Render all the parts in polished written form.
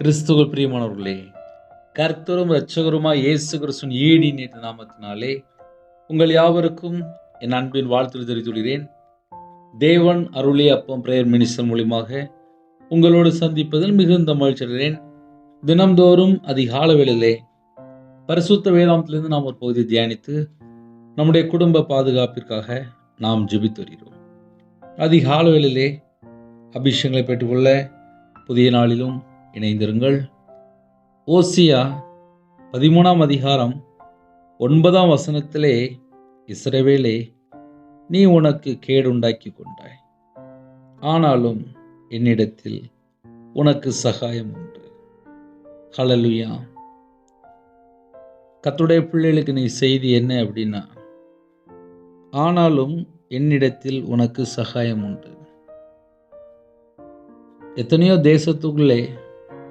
கிறிஸ்துவுக்குள் பிரியமானவர்களே, கர்த்தரும் இரட்சகருமாய் இயேசு கிறிஸ்துவின் ஈடின் நாமத்தினாலே உங்கள் யாவருக்கும் என் அன்பின் வாழ்த்துக்களை தெரிவித்துள்ளேன். தேவன் அருளிய அப்பம் பிரேயர் மினிஸ்டர் மூலியமாக உங்களோடு சந்திப்பதில் மிகுந்த மகிழ்ச்சி அடைகிறேன். தினம்தோறும் அதிகாலை வேளையிலே பரிசுத்த வேதாந்தத்திலிருந்து நாம் ஒரு பகுதியை தியானித்து நம்முடைய குடும்ப பாதுகாப்பிற்காக நாம் ஜெபித்து வருகிறோம். அதிகாலை வேளையிலே அபிஷேகங்களை பெற்றுக்கொள்ள புதிய நாளிலும் இணைந்திருங்கள். ஓசியா 13ஆம் அதிகாரம் 9ஆம் வசனத்திலே, இஸ்ரவேலே, நீ உனக்கு கேடுண்டாக்கி கொண்டாய், ஆனாலும் என்னிடத்தில் உனக்கு சகாயம் உண்டு. ஹல்லேலூயா. கர்த்தருடைய பிள்ளைகளுக்கு நீ செய்தி என்ன அப்படின்னா, ஆனாலும் என்னிடத்தில் உனக்கு சகாயம் உண்டு. எத்தனையோ தேசத்துக்குள்ளே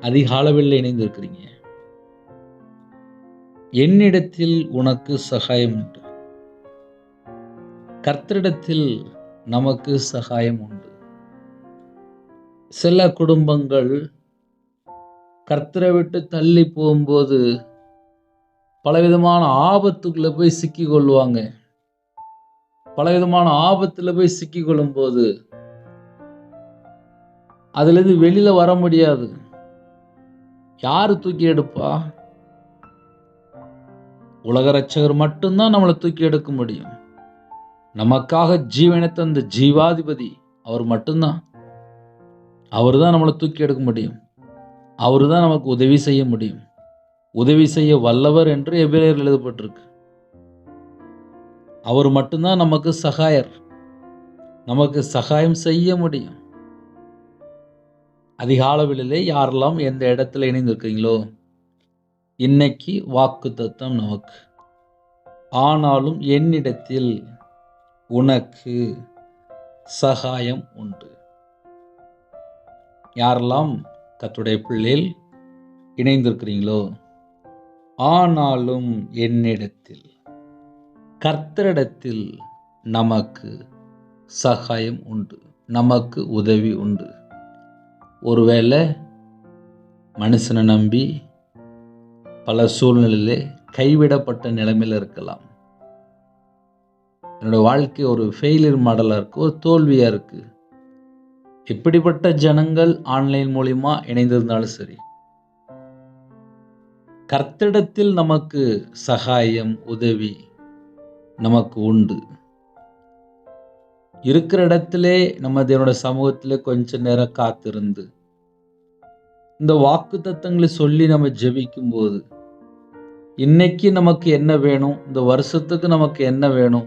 அதிக அளவில் இணைந்திருக்கிறீங்க. என்னிடத்தில் உனக்கு சகாயம் உண்டு. கர்த்தரிடத்தில் நமக்கு சகாயம் உண்டு. சில குடும்பங்கள் கர்த்தரை விட்டு தள்ளி போகும்போது பலவிதமான ஆபத்துக்குள்ள போய் சிக்கி கொள்வாங்க. பலவிதமான ஆபத்துல போய் சிக்கி கொள்ளும் போது அதுலேருந்து வெளியில வர முடியாது. யாரு தூக்கி எடுப்பா? உலக ரட்சகர் மட்டும்தான் நம்மளை தூக்கி எடுக்க முடியும். நமக்காக ஜீவனை தந்த ஜீவாதிபதி அவர் மட்டும்தான். அவர் தான் நம்மளை தூக்கி எடுக்க முடியும். அவர் தான் நமக்கு உதவி செய்ய முடியும். உதவி செய்ய வல்லவர் என்று எபிரேயரில் எழுதப்பட்டிருக்கு. அவர் மட்டும்தான் நமக்கு சகாயர். நமக்கு சகாயம் செய்ய முடியும். அதிகாலவிலே யாரெல்லாம் எந்த இடத்துல இணைந்திருக்கீங்களோ, இன்னைக்கு வாக்குத்தத்தம் நமக்கு, ஆனாலும் என்னிடத்தில் உனக்கு சகாயம் உண்டு. யாரெல்லாம் கர்த்தருடைய பிள்ளைகள் இணைந்திருக்கிறீங்களோ, ஆனாலும் என்னிடத்தில், கர்த்தரிடத்தில் நமக்கு சகாயம் உண்டு, நமக்கு உதவி உண்டு. ஒருவேளை மனுஷனை நம்பி பல சூழ்நிலையிலே கைவிடப்பட்ட நிலைமையில் இருக்கலாம். என்னோட வாழ்க்கை ஒரு ஃபெயிலியர் மாடலாக இருக்குது, ஒரு தோல்வியாக இருக்குது. இப்படிப்பட்ட ஜனங்கள் ஆன்லைன் மூலிமா இணைந்திருந்தாலும் சரி, கர்த்தரிடத்தில் நமக்கு சகாயம் உதவி நமக்கு உண்டு. இருக்கிற இடத்திலே நம்ம தேவனுடைய சமூகத்திலே கொஞ்ச நேரம் காத்திருந்து இந்த வாக்கு தத்தங்களை சொல்லி நம்ம ஜெபிக்கும் போது, இன்னைக்கு நமக்கு என்ன வேணும், இந்த வருஷத்துக்கு நமக்கு என்ன வேணும்,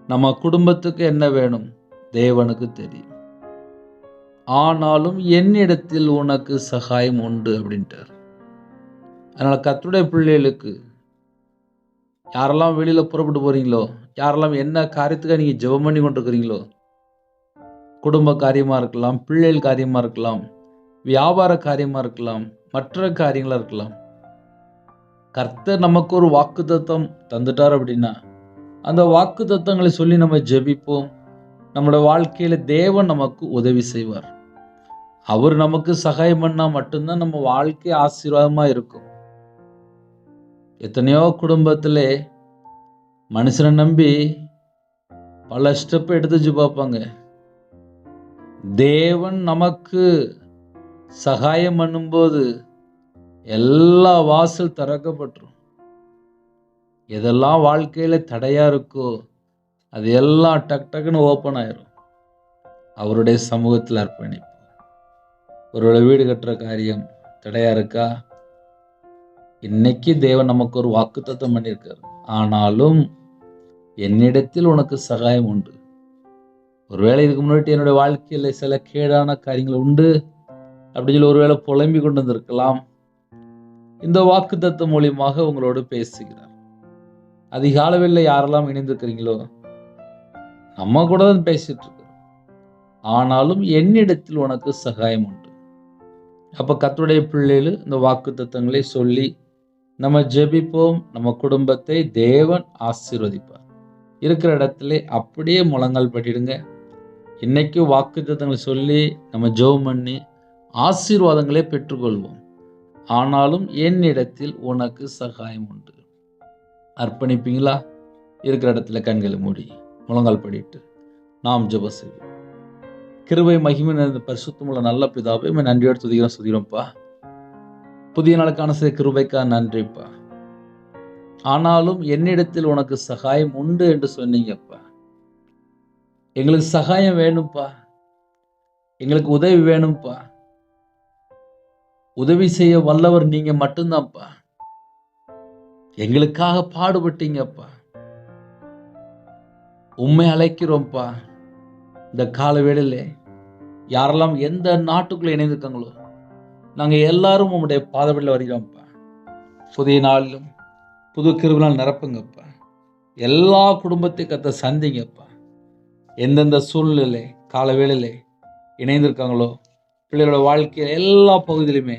நம்ம குடும்பத்துக்கு என்ன வேணும், தேவனுக்கு தெரியும். ஆனாலும் என்னிடத்தில் உனக்கு சகாயம் உண்டு அப்படின்ட்டார். அதனால கர்த்தருடைய பிள்ளைகளுக்கு யாரெல்லாம் வெளியில புறப்பட்டு போறீங்களோ, யாரெல்லாம் என்ன காரியத்துக்காக நீங்க ஜெபம் பண்ணி கொண்டிருக்கிறீங்களோ, குடும்ப காரியமா இருக்கலாம், பிள்ளைகள் காரியமா இருக்கலாம், வியாபார காரியமா இருக்கலாம், மற்ற காரியங்களா இருக்கலாம், கர்த்தர் நமக்கு ஒரு வாக்குத்தத்தம் தந்துட்டார் அப்படின்னா அந்த வாக்குத்தத்தங்களை சொல்லி நம்ம ஜெபிப்போம். நம்மளோட வாழ்க்கையில தேவன் நமக்கு உதவி செய்வார். அவர் நமக்கு சகாயம் பண்ணா மட்டும்தான் நம்ம வாழ்க்கை ஆசீர்வாதமா இருக்கும். எத்தனையோ குடும்பத்திலே மனுஷனை நம்பி பல ஸ்டெப் எடுத்து வச்சு பார்ப்பாங்க. தேவன் நமக்கு சகாயம் பண்ணும்போது எல்லா வாசல் திறக்கப்பட்டுரும். எதெல்லாம் வாழ்க்கையில தடையா இருக்கோ அது எல்லாம் டக் டக்குன்னு ஓப்பன் ஆயிரும். அவருடைய சமூகத்தில் அர்ப்பணிப்போம். ஒருவேளை வீடு கட்டுற காரியம் தடையா இருக்கா? இன்னைக்கு தேவன் நமக்கு ஒரு வாக்குத்தத்தம் பண்ணியிருக்காரு. ஆனாலும் என்னிடத்தில் உனக்கு சகாயம் உண்டு. ஒருவேளை இதுக்கு முன்னாடி என்னுடைய வாழ்க்கையில் சில கேடான காரியங்கள் உண்டு அப்படின்னு சொல்லி ஒருவேளை புலம்பி கொண்டு வந்திருக்கலாம். இந்த வாக்குத்தத்தம் மூலியமாக உங்களோடு பேசுகிறார். அதிக அளவில் யாரெல்லாம் இணைந்திருக்கிறீங்களோ, நம்ம கூட தான் பேசிட்டு இருக்கிறோம். ஆனாலும் என்னிடத்தில் உனக்கு சகாயம் உண்டு. அப்ப கர்த்தருடைய பிள்ளைகள் இந்த வாக்குத்தத்தங்களை சொல்லி நம்ம ஜெபிப்போம். நம்ம குடும்பத்தை தேவன் ஆசீர்வதிப்பார். இருக்கிற இடத்துல அப்படியே முழங்கால் படிடுங்க. இன்னைக்கு வாக்குத்தத்தங்களை சொல்லி நம்ம ஜெபம் பண்ணி ஆசீர்வாதங்களை பெற்றுக்கொள்வோம். ஆனாலும் என்னிடத்தில் உனக்கு சகாயம் உண்டு. அர்ப்பணிப்பீங்களா? இருக்கிற இடத்துல கண்களை மூடி முழங்கால் படிட்டு நாம் ஜெபம் செய்வோம். கிருபை மகிமை நிறைந்த பரிசுத்தமுள்ள நல்ல பிதாவே, நன்றியோடு துதிக்கிறோம் சுதிக்கிறோம்ப்பா. புதிய நாளுக்கான சில கிருபைக்காக நன்றிப்பா. ஆனாலும் என்னிடத்தில் உனக்கு சகாயம் உண்டு என்று சொன்னீங்கப்பா. எங்களுக்கு சகாயம் வேணும்ப்பா, எங்களுக்கு உதவி வேணும்ப்பா. உதவி செய்ய வல்லவர் நீங்க மட்டும்தான்ப்பா. எங்களுக்காக பாடுபட்டீங்கப்பா. உண்மை அழைக்கிறோம்ப்பா. இந்த கால வேளையில யாரெல்லாம் எந்த நாட்டுக்குள்ள இணைந்திருக்காங்களோ நாங்க எல்லாரும் உங்களுடைய பாதபடியில் வருகிறோம்ப்பா. புதிய நாளிலும் புது கிருபையால் நிரப்புங்கப்பா. எல்லா குடும்பத்தையும் கத்த சந்திங்கப்பா. எந்தெந்த சூழ்நிலை கால வேளையில இணைந்திருக்காங்களோ பிள்ளைகளோட வாழ்க்கையில் எல்லா பகுதியிலுமே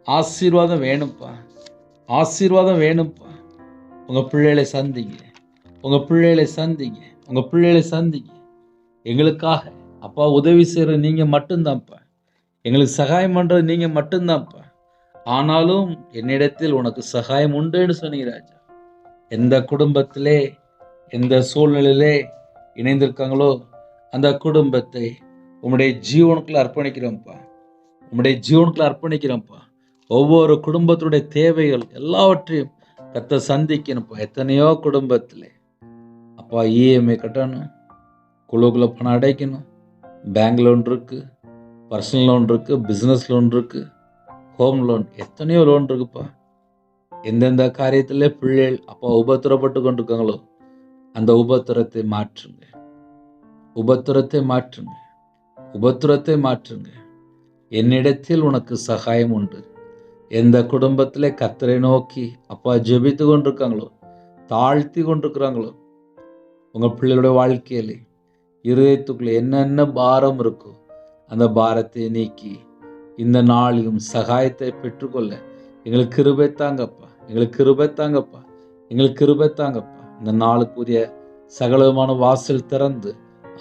ஆசீர்வாதம் வேணும்ப்பா. ஆசீர்வாதம் வேணும்ப்பா. உங்க பிள்ளைகளை சந்திங்க, உங்க பிள்ளைகளை சந்திங்க, உங்க பிள்ளைகளை சந்திங்க. எங்களுக்காக அப்பா உதவி செய்கிற நீங்க மட்டும்தான்ப்பா. எங்களுக்கு சகாயம் பண்றது நீங்க மட்டும்தான்ப்பா. ஆனாலும் என்னிடத்தில் உனக்கு சகாயம் உண்டுன்னு சொன்னீங்க ராஜா. எந்த குடும்பத்திலே எந்த சூழ்நிலையிலே இணைந்திருக்காங்களோ அந்த குடும்பத்தை உம்முடைய ஜீவனுக்குள்ள அர்ப்பணிக்கிறோம்ப்பா. உம்முடைய ஜீவனுக்குள்ள அர்ப்பணிக்கிறோம்ப்பா. ஒவ்வொரு குடும்பத்துடைய தேவைகள் எல்லாவற்றையும் கத்த சந்திக்கணும்ப்பா. எத்தனையோ குடும்பத்திலே அப்பா இஎம்ஐ கட்டணும், குழுக்குள்ள பணம் அடைக்கணும், பேங்க் லோன் இருக்கு, பர்சனல் லோன் இருக்கு, பிஸ்னஸ் லோன் இருக்கு, ஹோம் லோன், எத்தனையோ லோன் இருக்குப்பா. எந்தெந்த காரியத்திலே பிள்ளைகள் அப்பா உபத்திரப்பட்டு கொண்டிருக்காங்களோ அந்த உபத்திரத்தை மாற்றுங்க, உபத்திரத்தை மாற்றுங்க, உபத்திரத்தை மாற்றுங்க. என்னிடத்தில் உனக்கு சகாயம் உண்டு. எந்த குடும்பத்திலே கர்த்தரை நோக்கி அப்பா ஜெபித்து கொண்டிருக்காங்களோ, தாழ்த்தி கொண்டிருக்கிறாங்களோ, உங்க பிள்ளைகளுடைய வாழ்க்கையிலே இருதயத்துக்குள்ள என்னென்ன பாரம் இருக்கோ அந்த பாரத்தை நீக்கி இந்த நாளிலும் சகாயத்தை பெற்றுக்கொள்ள எங்களுக்கு கிருபை தாங்கப்பா, எங்களுக்கு கிருபை தாங்கப்பா, எங்களுக்கு கிருபை தாங்கப்பா. இந்த நாளுக்குரிய சகலமான வாசல் திறந்து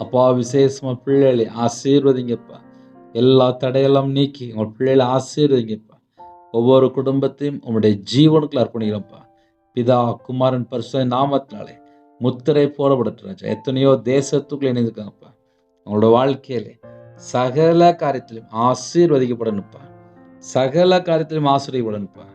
அப்பா விசேஷமா பிள்ளைகளை ஆசீர்வதிங்கப்பா. எல்லா தடையெல்லாம் நீக்கி உங்கள் பிள்ளைகளை ஆசீர்வதிங்கப்பா. ஒவ்வொரு குடும்பத்தையும் உங்களுடைய ஜீவனுக்குள்ள அர்ப்பணிக்கிறோம்ப்பா. பிதா குமாரன் பரிசுத்த நாமத்தினாலே முத்திரை போடப்படட்டும். எத்தனையோ தேசத்துக்குள்ள இணைந்திருக்காங்கப்பா. அவங்களோட வாழ்க்கையில சகல காரியத்திலும் ஆசீர்வதிக்கப்படணும்ப்பா. சகல காரியத்திலும் ஆசீர்வதிக்கப்படணும்ப்பா.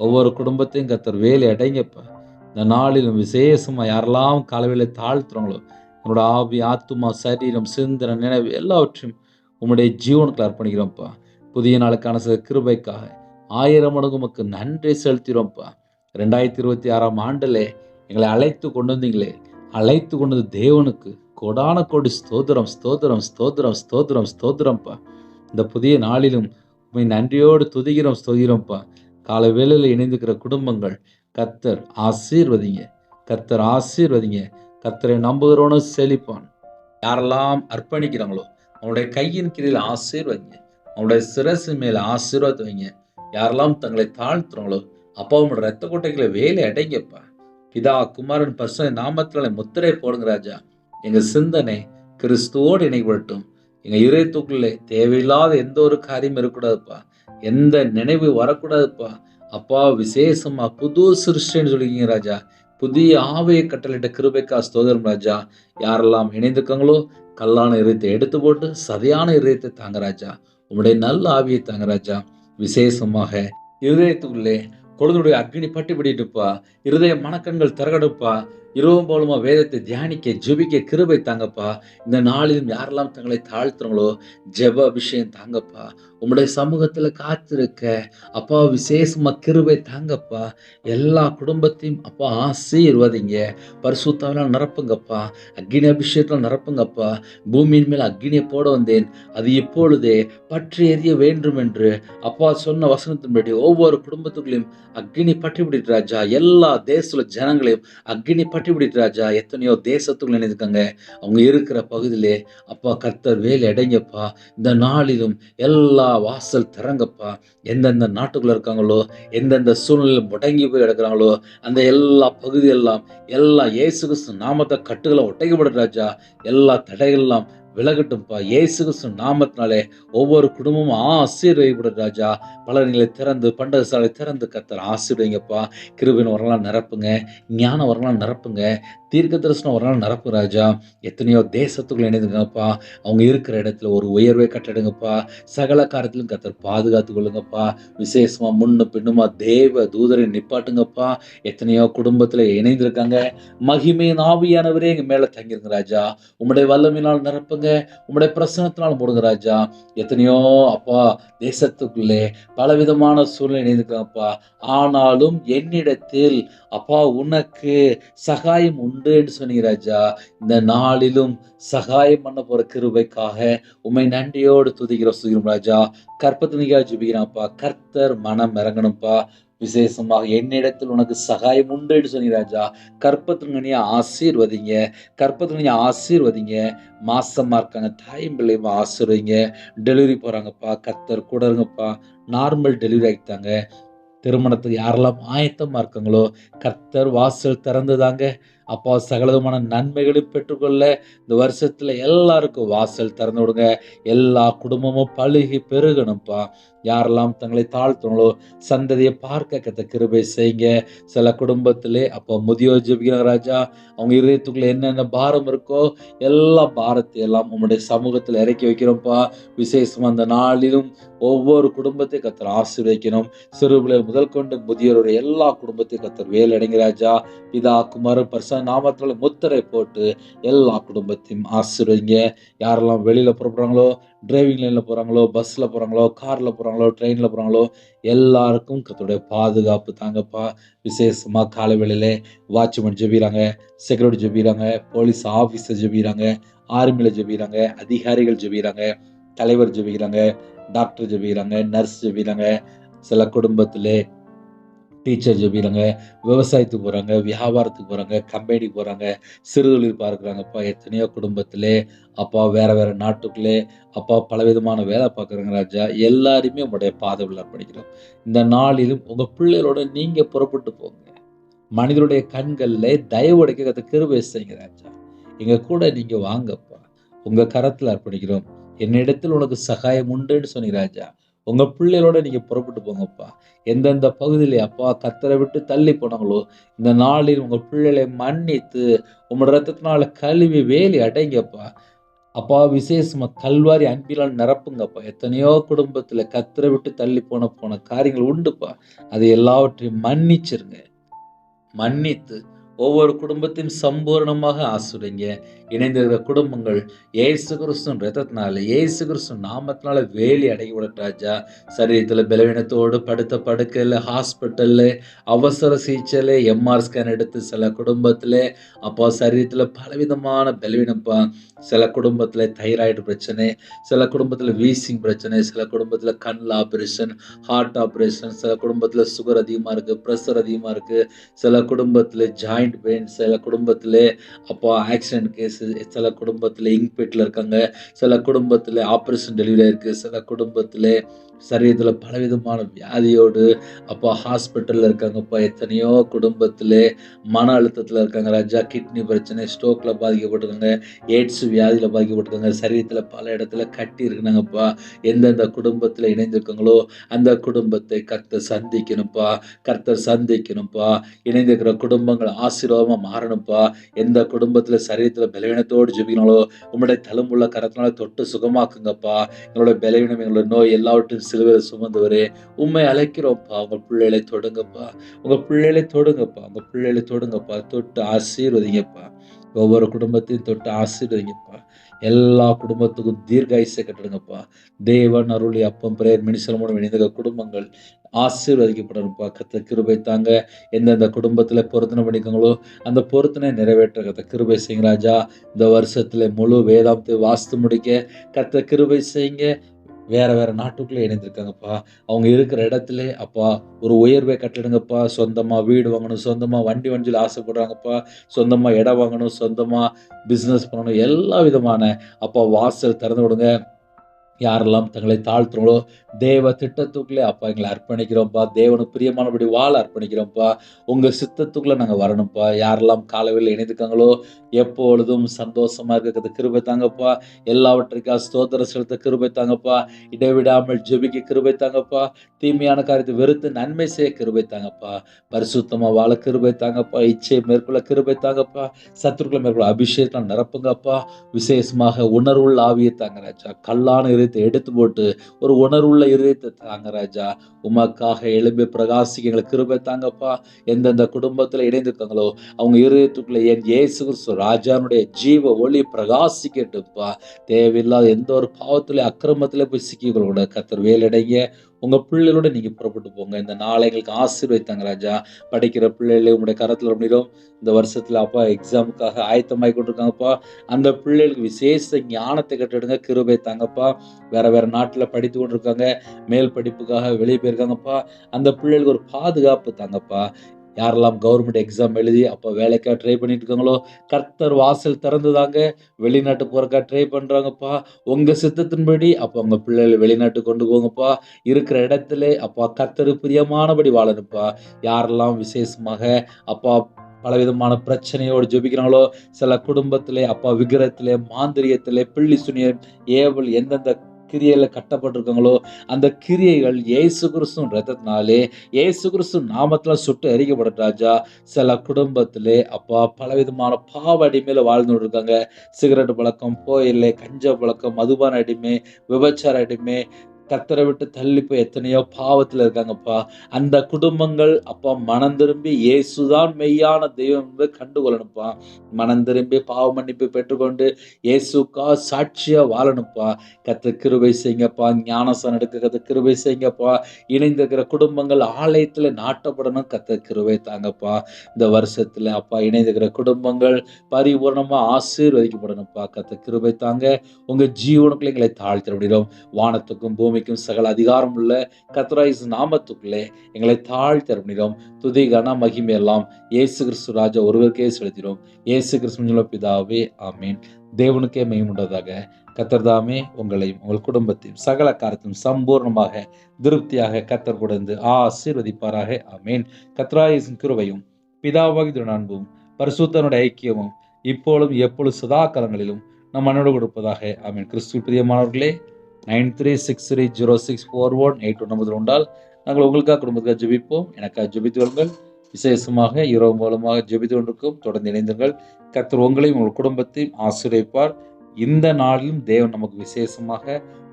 ஒவ்வொரு குடும்பத்தையும் கர்த்தர் வேலை அடைங்கப்பா. இந்த நாளிலும் விசேஷமா யாரெல்லாம் காலவேளை தாழ்த்துறாங்களோ உங்களோட ஆவி, ஆத்துமா, சரீரம், சிந்தனை, நினைவு எல்லாவற்றையும் உங்களுடைய ஜீவனுக்குள்ள அர்ப்பணிக்கிறோம்ப்பா. புதிய நாளுக்கான சில கிருபைக்காக 1000 மடங்கு உமக்கு நன்றி செலுத்திடும்ப்பா. 2026 ஆண்டிலே எங்களை அழைத்து கொண்டு வந்தீங்களே, அழைத்து கொண்டது தேவனுக்கு கோடான கோடி ஸ்தோத்திரம், ஸ்தோத்திரம், ஸ்தோத்திரம், ஸ்தோத்திரம், ஸ்தோத்திரம்ப்பா. இந்த புதிய நாளிலும் உண்மை நன்றியோடு துதிக்கிறோம், ஸ்தோத்திரம்ப்பா. கால வேளையில் இணைந்துக்கிற குடும்பங்கள் கர்த்தர் ஆசீர்வதிங்க, கர்த்தர் ஆசீர்வதிங்க. கர்த்தரை நம்புகிறவனு செழிப்பான். யாரெல்லாம் அர்ப்பணிக்கிறாங்களோ அவனுடைய கையின் கீழில் ஆசீர்வதிங்க, அவனுடைய சிரசு மேல ஆசீர்வாதம் வைங்க. யாரெல்லாம் தங்களை தாழ்த்துறாங்களோ அப்பா உங்களோட ரத்த கோட்டைகளை வேலை அடைங்கப்பா. பிதா குமாரன் பரிசுத்த நாமத்தினாலே முத்திரை போடுங்க ராஜா. எங்க சிந்தனை கிறிஸ்துவோடு இணைப்படட்டும். எங்க இதயத்துக்குள்ளே தேவையில்லாத எந்த ஒரு காரியம் இருக்கக்கூடாதுப்பா, எந்த நினைவு வரக்கூடாதுப்பா. அப்பா விசேஷமா புது சிருஷ்டின்னு சொல்லிக்கிங்க ராஜா. புதிய ஆவியை கட்டளையிட்ட கிருபைக்கா ஸ்தோத்திரம் ராஜா. யாரெல்லாம் இணைந்திருக்காங்களோ கல்லான இதயத்தை எடுத்து போட்டு சதையான இதயத்தை தாங்க ராஜா. உங்களுடைய நல்ல ஆவியை தாங்க ராஜா. விசேஷமாக இருதயத்துக்குள்ளே கொழுந்துடைய அக்னி பட்டி பிடிட்டுப்பா. இருதய மனக்கண்கள் திறகடுப்பா. இரவும் போலுமா வேதத்தை தியானிக்க ஜெபிக்க கிருபை தாங்கப்பா. இந்த நாளிலும் யாரெல்லாம் தங்களை தாழ்த்துறாங்களோ ஜெப அபிஷேகம் தாங்கப்பா. உங்களுடைய சமூகத்துல காத்திருக்க அப்பா விசேஷமா கிருபை தாங்கப்பா. எல்லா குடும்பத்தையும் அப்பா ஆசீர்வதிங்க. பரிசுத்தாவினால் நிரப்புங்கப்பா. அக்னி அபிஷேகத்தில் நிரப்புங்கப்பா. பூமியின் மேல் அக்னியை போட வந்தேன், அது இப்பொழுதே பற்றி எரிய வேண்டும் என்று அப்பா சொன்ன வசனத்தின்படி ஒவ்வொரு குடும்பத்துக்குள்ளேயும் அக்னி பற்றி பிடிட்டு ராஜா. எல்லா தேசத்துல ஜனங்களையும் அக்னி பற்றி பிடிட்டு ராஜா. எத்தனையோ தேசத்துக்குள்ள நினைத்துக்காங்க, அவங்க இருக்கிற பகுதியிலே அப்பா கர்த்தர் வேலை அடைங்கப்பா. இந்த நாளிலும் எல்லா வாசல் திறங்கப்பா. எந்தெந்த நாட்டுக்குள்ள இருக்காங்களோ எந்தெந்த சூழ்நிலையில் முடங்கி போய் கிடக்கிறாங்களோ அந்த எல்லா பகுதியெல்லாம் எல்லா இயேசு கிறிஸ்து நாமத்தை கட்டுகளை ஒட்டைக்கப்படும் ராஜா. எல்லா தடைகள்லாம் விலகட்டும்ப்பா. இயேசு கிறிஸ்து நாமத்தினாலே ஒவ்வொரு குடும்பமும் ஆசீர்வதிக்கப்படும் ராஜா. பலகைகளை திறந்து, பண்டகசாலை திறந்து கர்த்தர் ஆசீர்வதிங்கப்பா. கிருபையின் வரலாம் நிரப்புங்க. ஞான வரலாம் நிரப்புங்க. தீர்க்க தரிசனம் வரலாம் நிரப்பு ராஜா. எத்தனையோ தேசத்துக்குள்ள இணைந்துங்கப்பா. அவங்க இருக்கிற இடத்துல ஒரு உயர்வை கட்டடுங்கப்பா. சகல காரியத்திலும் கர்த்தர் பாதுகாத்துக் கொள்ளுங்கப்பா. விசேஷமா முன்னும் பின்னுமா தேவ தூதரை நிப்பாட்டுங்கப்பா. எத்தனையோ குடும்பத்துல இணைந்திருக்காங்க. மகிமையின் ஆவியானவரே எங்க மேல தங்கிருங்க ராஜா. உம்முடைய வல்லமையினால் நிரப்புங்க. உம்முடைய பிரசன்னத்தினால் மூடுங்க ராஜா. எத்தனையோ அப்பா தேசத்துக்குள்ளே பலவிதமான சூழ்நிலை இணைந்திருக்காங்கப்பா. ஆனாலும் என்னிடத்தில் அப்பா உனக்கு சகாயம் உண்டு என்று சொன்னீங்க ராஜா. இந்த நாளிலும் சகாயம் பண்ண போற கிருபைக்காக உம்மை நன்றியோடு துதிக்கிறோம் ராஜா. கற்பத்தினிக்காக ஜெபிக்கிறான்ப்பா. கர்த்தர் மனம் இறங்கணும்ப்பா. விசேஷமாக என்னிடத்தில் உனக்கு சகாயம் உண்டு என்று சொன்னீங்க ராஜா. கற்பத்தினிய ஆசீர்வதிங்க. கற்பத்தினிய ஆசீர்வதிங்க. மாசமா இருக்காங்க தாயும் பிள்ளையும் ஆசீர்வதிங்க. டெலிவரி போறாங்கப்பா. கர்த்தர் கூட இருங்கப்பா. நார்மல் டெலிவரி ஆகிட்டாங்க. திருமணத்துக்கு யாரெல்லாம் ஆயத்தமா இருக்காங்களோ கர்த்தர் வாசல் திறந்துதாங்க. அப்பா சகலவிதமான நன்மைகளையும் பெற்றுக்கொள்ள இந்த வருஷத்துல எல்லாருக்கும் வாசல் திறந்து விடுங்க. எல்லா குடும்பமும் பழுகி பெருகணும்ப்பா. யாரெல்லாம் தங்களை தாழ்த்தங்களோ சந்ததியை பார்க்க கத்த கிருபை செய்யுங்க. சில குடும்பத்திலே அப்போ முதியோர் ஜெபிக்கிறாங்க ராஜா. அவங்க இதயத்துக்குள்ள என்னென்ன பாரம் இருக்கோ எல்லா பாரத்தை எல்லாம் உங்களுடைய சமூகத்தில் இறக்கி வைக்கிறோம்ப்பா. விசேஷமா அந்த நாளிலும் ஒவ்வொரு குடும்பத்தையும் கத்தர் ஆசீர்வதிக்கணும். சிறுபிள்ளைகள் முதல் கொண்டு முதியோருடைய எல்லா குடும்பத்தையும் கத்தர் வேலடைங்க ராஜா. பிதா குமாரன் பரிசுத்த நாமத்தினால முத்திரை போட்டு எல்லா குடும்பத்தையும் ஆசீர்வதிங்க. யாரெல்லாம் வெளியில புறப்படுறாங்களோ, டிரைவிங் லைன்ல போறாங்களோ, பஸ்ல போறாங்களோ, கார்ல போறாங்களோ, ட்ரெயின்ல போறாங்களோ எல்லாருக்கும் கர்த்தருடைய பாதுகாப்பு தாங்கப்பா. விசேஷமா காலை வேளையிலே வாட்ச்மேன் ஜெபிக்கிறாங்க, செக்யூரிட்டி ஜெபிக்கிறாங்க, போலீஸ் ஆபீசர் ஜெபிக்கிறாங்க, ஆர்மில ஜெபிக்கிறாங்க, அதிகாரிகள் ஜெபிக்கிறாங்க, தலைவர் ஜெபிக்கிறாங்க, டாக்டர் ஜெபிக்கிறாங்க, நர்ஸ் ஜெபிக்கிறாங்க. சில குடும்பத்திலே டீச்சர் ஜெபிக்கிறாங்க, விவசாயத்துக்கு போறாங்க, வியாபாரத்துக்கு போறாங்க, கம்பெனிக்கு போறாங்க, சிறுதொழில் பார்க்குறாங்கப்பா. எத்தனையோ குடும்பத்திலே அப்பா வேற வேற நாட்டுக்குள்ளே அப்பா பலவிதமான வேலை பார்க்குறாங்க ராஜா. எல்லாரையுமே உங்களுடைய பாதவில் அர்ப்பணிக்கிறோம். இந்த நாளிலும் உங்க பிள்ளைகளோட நீங்க புறப்பட்டு போங்க. மனிதருடைய கண்கள்ல தயவு உடைக்க கத்த கிருபை செய்யுங்க ராஜா. எங்க கூட நீங்க வாங்கப்பா. உங்க கரத்துல அர்ப்பணிக்கிறோம். என்னிடத்தில் உனக்கு சகாயம் உண்டுன்னு சொன்னீங்க ராஜா. உங்க பிள்ளைகளோட நீங்க புறப்பட்டு போங்கப்பா. எந்தெந்த பகுதியிலே அப்பா கர்த்தரை விட்டு தள்ளி போனாங்களோ இந்த நாளில் உங்க பிள்ளைகளை மன்னித்து உங்களோட ரத்தத்தினால கழுவி வேலி அடைங்கப்பா. அப்பா விசேஷமா கல்வாரி அன்பினால் நிரப்புங்கப்பா. எத்தனையோ குடும்பத்துல கர்த்தரை விட்டு தள்ளி போன காரியங்கள் உண்டுப்பா. அது எல்லாவற்றையும் மன்னிச்சிருங்க. மன்னித்து ஒவ்வொரு குடும்பத்தையும் சம்பூர்ணமாக ஆசீர்வதிங்க. இணைந்திருக்கிற குடும்பங்கள் இயேசு கிறிஸ்துவின் இரத்தத்தினால இயேசு கிறிஸ்துவின் நாமத்தினால வேலி அடைக்கப்படும் ராஜா. சரீரத்தில் பலவீனத்தோடு படுத்த படுக்கையில் ஹாஸ்பிட்டல்ல அவசர சிகிச்சையில் எம்ஆர் ஸ்கேன் எடுத்து சில குடும்பத்தில் அப்போ சரீரத்தில் பலவிதமான பலவீனப்பா. சில குடும்பத்தில் தைராய்டு பிரச்சனை, சில குடும்பத்தில் வீசிங் பிரச்சனை, சில குடும்பத்தில் கண் ஆப்ரேஷன், ஹார்ட் ஆப்ரேஷன், சில குடும்பத்தில் சுகர் அதிகமாக இருக்குது, ப்ரெஷர் அதிகமாக இருக்குது, சில குடும்பத்தில் ஜாயிண்ட் பெயின், சில குடும்பத்தில் அப்போ ஆக்சிடென்ட் கேஸு, சில குடும்பத்தில் இங்க்பெட்டில் இருக்காங்க, சில குடும்பத்தில் ஆப்ரேஷன் டெலிவரி இருக்குது, சில குடும்பத்தில் சரீரத்தில் பலவிதமான வியாதியோடு அப்போ ஹாஸ்பிட்டலில் இருக்காங்கப்பா. எத்தனையோ குடும்பத்தில் மன அழுத்தத்தில் இருக்காங்க ராஜா. கிட்னி பிரச்சனை, ஸ்ட்ரோக்கில் பாதிக்கப்பட்டிருக்காங்க, எய்ட்ஸ் வியாதியில் பாதிக்கப்பட்டிருக்காங்க, சரீரத்தில் பல இடத்துல கட்டி இருக்குனாங்கப்பா. எந்தெந்த குடும்பத்தில் இணைந்திருக்காங்களோ அந்த குடும்பத்தை கர்த்தர் சந்திக்கணும்ப்பா. கர்த்தர் சந்திக்கணும்ப்பா. இணைந்திருக்கிற குடும்பங்கள் ஆசீர்வாதமா மாறணும்ப்பா. எந்த குடும்பத்துல சரீரத்துல பலவீனத்தோடு ஜெபிக்கனாலோ உம்முடைய தழும்புள்ள கரத்தினால தொட்டு சுகமாக்குங்கப்பா. எங்களுடைய பலவீனம், எங்களுடைய நோய் எல்லாவற்றையும் சிலுவையில் சுமந்தவரே உம்மை அழைக்கிறோம்ப்பா. உங்க பிள்ளைகளை தொடுங்கப்பா. உங்க பிள்ளைகளை தொடுங்கப்பா. உங்க பிள்ளைகளை தொடுங்கப்பா. தொட்டு ஆசீர்வதிங்கப்பா. ஒவ்வொரு குடும்பத்தையும் தொட்டு ஆசீர்வதிங்கப்பா. எல்லா குடும்பத்துக்கும் தீர்காயுசை கட்டுடுங்கப்பா. தேவன் அருளி அப்பம் பிரேயர் மினிஸ்டர் மூலம் இணைந்த குடும்பங்கள் ஆசீர்வதிக்கப்படணும்ப்பா. கர்த்தர் கிருபை தாங்க. எந்தெந்த குடும்பத்தில் பொருத்தனை பண்ணிக்கங்களோ அந்த பொருத்தனை நிறைவேற்ற கர்த்தர் கிருபை செய்யுங்க ராஜா. இந்த வருஷத்துல முழு வேதாந்தத்தை வாசித்து முடிக்க கர்த்தர் கிருபை செய்யுங்க. வேற வேற நாட்டுக்குள்ளே இணைந்திருக்காங்கப்பா. அவங்க இருக்கிற இடத்துல அப்பா ஒரு உயர்வை கட்டிடுங்கப்பா. சொந்தமா வீடு வாங்கணும், சொந்தமா வண்டி வண்டியில் ஆசைப்படுறாங்கப்பா. சொந்தமா இடம் வாங்கணும், சொந்தமா பிஸ்னஸ் பண்ணணும், எல்லா விதமான அப்பா வாசல் திறந்து விடுங்க. யாரெல்லாம் தங்களை தாழ்த்துறோங்களோ தேவ திட்டத்துக்குள்ளே அப்பா எங்களை அர்ப்பணிக்கிறோம்ப்பா. தேவனுக்கு பிரியமானபடி வாழ அர்ப்பணிக்கிறோம்ப்பா. உங்க சித்தத்துக்குள்ள நாங்கள் வரணும்ப்பா. யாரெல்லாம் காலவில் இணைந்துக்காங்களோ எப்பொழுதும் சந்தோஷமா இருக்கிறது கிருபை தாங்கப்பா. எல்லாவற்றிற்காக ஸ்தோத்திரம் செலுத்த கிருபை தாங்கப்பா. இடைவிடாமல் ஜெபிக்க கிருபை தாங்கப்பா. தீமையான காரியத்தை வெறுத்து நன்மை செய்ய கிருபை தாங்கப்பா. பரிசுத்தமா வாழ கிருபை தாங்கப்பா. இச்சையை மேற்கொள்ள கிருபை தாங்கப்பா. சத்துருக்களை மேற்கொள்ள அபிஷேகத்தால் நிரப்புங்கப்பா. விசேஷமாக உணர்வுள்ள ஆவியை தாங்க ராஜா. கல்லான இதயத்தை எடுத்து போட்டு ஒரு உணர்வுள்ள இதயத்தை தாங்க ராஜா. உமக்காக எழும்பி பிரகாசிக்க எங்களுக்கு கிருபை தாங்கப்பா. எந்தெந்த குடும்பத்தில் இணைந்திருக்காங்களோ அவங்க இருதயத்துக்குள்ள என் இயேசு கிறிஸ்து ராஜானுடைய ஜீவ ஒளி பிரகாசிக்கட்டுப்பா. தேவையில்லாத எந்த ஒரு பாவத்திலே அக்கிரமத்திலே போய் சிக்கிக்கொள்ள கர்த்தர் வேலடைங்க. உங்க பிள்ளைகளோட நீங்க புறப்பட்டு போங்க. இந்த நாளை எங்களுக்கு ஆசீர்வதித்தாங்க ராஜா. படிக்கிற பிள்ளைகளை உங்களுடைய கரத்துல பண்ணிடும். இந்த வருஷத்துல அப்பா எக்ஸாமுக்காக ஆயத்தமாகி கொண்டிருக்காங்கப்பா. அந்த பிள்ளைகளுக்கு விசேஷ ஞானத்தை கட்டிடுங்க, கிருபை தாங்கப்பா. வேற வேற நாட்டுல படித்து கொண்டிருக்காங்க, மேல் படிப்புக்காக வெளியே போயிருக்காங்கப்பா. அந்த பிள்ளைகளுக்கு ஒரு பாதுகாப்பு தாங்கப்பா. யாரெல்லாம் கவர்மெண்ட் எக்ஸாம் எழுதி அப்போ வேலைக்காக ட்ரை பண்ணிட்டு இருக்காங்களோ கர்த்தர் வாசல் திறந்துதாங்க. வெளிநாட்டு போறக்கா ட்ரை பண்றாங்கப்பா. உங்க சித்தத்தின்படி அப்போ உங்க பிள்ளைகளை வெளிநாட்டு கொண்டு போங்கப்பா. இருக்கிற இடத்துல அப்பா கர்த்தர் பிரியமானபடி வாழணுப்பா. யாரெல்லாம் விசேஷமாக அப்பா பலவிதமான பிரச்சனையோடு ஜெபிக்கிறாங்களோ, சில குடும்பத்திலே அப்பா விக்கிரத்திலே மாந்திரியத்திலே பில்லி சுனியம் ஏவல் எந்தெந்த கிரியையில கட்டப்பட்டிருக்காங்களோ அந்த கிரியைகள் இயேசு கிறிஸ்து ரத்தத்தினாலே இயேசு கிறிஸ்து நாமத்துல சுட்டு எரிக்கப்பட்ட ராஜா. சில குடும்பத்திலே அப்பா பலவிதமான பாவ அடிமையில வாழ்ந்து இருக்காங்க. சிகரெட் பழக்கம், போயில்லை, கஞ்சா பழக்கம், மதுபான அடிமை, விபச்சார அடிமை, கர்த்தரை விட்டு தள்ளி போய் எத்தனையோ பாவத்தில் இருக்காங்கப்பா. அந்த குடும்பங்கள் அப்பா மனம் திரும்பி இயேசுதான் மெய்யான தெய்வம் என்று கண்டுகொள்ளணும்ப்பா. மனம் திரும்பி பாவ மன்னிப்பு பெற்றுக்கொண்டு இயேசுக்கா சாட்சியா வாழணும்ப்பா. கர்த்தர் கிருபை செய்யுங்கப்பா. ஞானசானம் எடுக்க கர்த்தர் கிருபை செய்யுங்கப்பா. இணைந்திருக்கிற குடும்பங்கள் ஆலயத்தில் நாட்டப்படணும். கர்த்தர் கிருபை தாங்கப்பா. இந்த வருஷத்துல அப்பா இணைந்திருக்கிற குடும்பங்கள் பரிபூர்ணமா ஆசீர்வதிக்கப்படணும்ப்பா. கர்த்தர் கிருபை தாங்க. உங்க ஜீவனுக்குள்ள எங்களை தாழ்த்த முடியும். வானத்துக்கும் பூமிக்கும் சகல அதிகாரம் உள்ள கர்த்தராகிய நாமத்துக்குள்ளே எங்களை தாழ்த்த முடியும். துதி கன மகிமை எல்லாம் இயேசு கிறிஸ்து ராஜா ஒருவருக்கே செலுத்தினோம். இயேசு கிறிஸ்து பிதாவே ஆமீன். தேவனுக்கே மகிமையுண்டதாக. கர்த்தர் தாமே உங்களையும் உங்கள் குடும்பத்தையும் சகல காரியத்தையும் சம்பூர்ணமாக திருப்தியாக கர்த்தர் கொடுத்து ஆசீர்வதிப்பாராக. ஆமீன். கர்த்தராகிய கிருபையும் பிதாவாகிய அன்பும் பரிசுத்தனுடைய ஐக்கியமும் இப்பொழுதும் எப்பொழுது சதா காலங்களிலும் நம் மனோடு கொடுப்பதாக. ஆமீன். கிறிஸ்துவில் பிரியமானவர்களே, 93606418 உண்டால் நாங்கள் உங்களுக்காக குடும்பத்துக்காக ஜெபிப்போம். எனக்காக ஜெபித்து கொள்ளுங்கள். விசேஷமாக இரவு மூலமாக ஜெபித்து கொண்டிருக்கும். தொடர்ந்து இணைந்துங்கள். கர்த்தர் உங்களையும் உங்கள் குடும்பத்தையும் ஆசீர்வதிப்பார். இந்த நாளிலும் தேவன் நமக்கு விசேஷமாக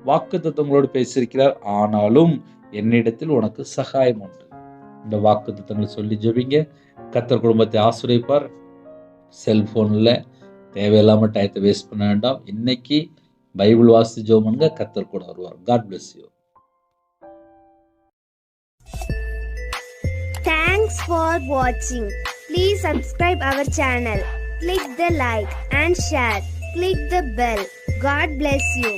வாக்குத்தத்தங்களோடு பேசியிருக்கிறார். ஆனாலும் என்னிடத்தில் உனக்கு சகாயம் உண்டு. இந்த வாக்குத்தத்தங்களை சொல்லி ஜெபிங்க. கர்த்தர் குடும்பத்தை ஆசீர்வதிப்பார். செல்போனில் தேவையில்லாமல் டயத்தை வேஸ்ட் பண்ண வேண்டாம். இன்னைக்கு பைபிள் வாசி ஜெபம் பண்ணுங்க. கர்த்தர் கூட வருவார். God bless you. Thanks for watching. Please subscribe our channel. Click the like and share. Click the bell. God bless you.